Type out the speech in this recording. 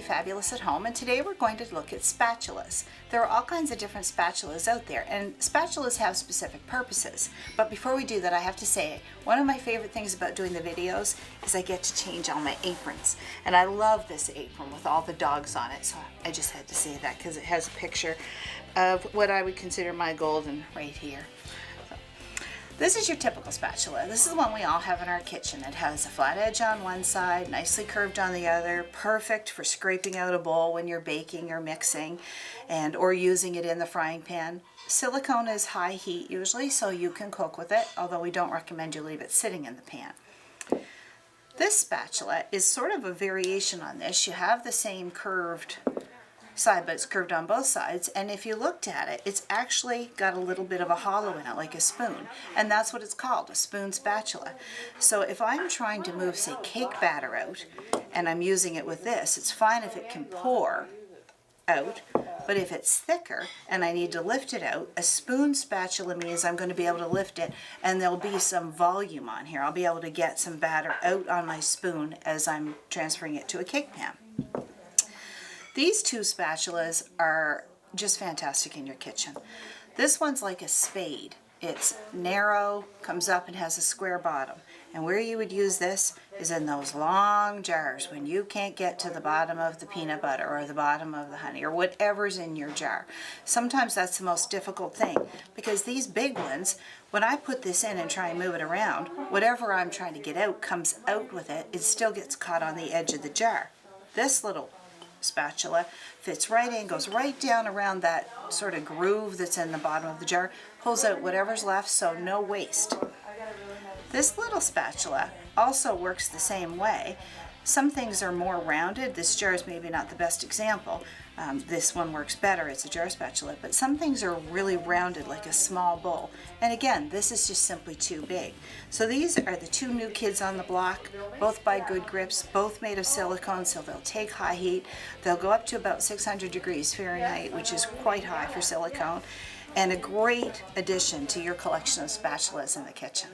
Fabulous at Home, and today we're going to look at spatulas. There are all kinds of different spatulas out there, and spatulas have specific purposes. But before we do that, I have to say, one of my favorite things about doing the videos is I get to change all my aprons. And I love this apron with all the dogs on it, so I just had to say that because it has a picture of what I would consider my golden right here. This is your typical spatula. This is the one we all have in our kitchen. It has a flat edge on one side, nicely curved on the other, perfect for scraping out a bowl when you're baking or mixing or using it in the frying pan. Silicone is high heat usually, so you can cook with it, although we don't recommend you leave it sitting in the pan. This spatula is sort of a variation on this. You have the same curved side, but it's curved on both sides, and if you looked at it, it's actually got a little bit of a hollow in it, like a spoon, and that's what it's called, a spoon spatula. So if I'm trying to move, say, cake batter out, and I'm using it with this, it's fine if it can pour out, but if it's thicker and I need to lift it out, a spoon spatula means I'm going to be able to lift it and there'll be some volume on here. I'll be able to get some batter out on my spoon as I'm transferring it to a cake pan. These two spatulas are just fantastic in your kitchen. This one's like a spade. It's narrow, comes up and has a square bottom. And where you would use this is in those long jars when you can't get to the bottom of the peanut butter or the bottom of the honey or whatever's in your jar. Sometimes that's the most difficult thing because these big ones, when I put this in and try and move it around, whatever I'm trying to get out comes out with it. It still gets caught on the edge of the jar. This little spatula fits right in, goes right down around that sort of groove that's in the bottom of the jar, pulls out whatever's left, so no waste. This little spatula also works the same way. Some things are more rounded. This jar is maybe not the best example. This one works better, it's a jar spatula, but some things are really rounded like a small bowl. And again, this is just simply too big. So these are the two new kids on the block, both by Good Grips, both made of silicone, so they'll take high heat. They'll go up to about 600 degrees Fahrenheit, which is quite high for silicone, and a great addition to your collection of spatulas in the kitchen.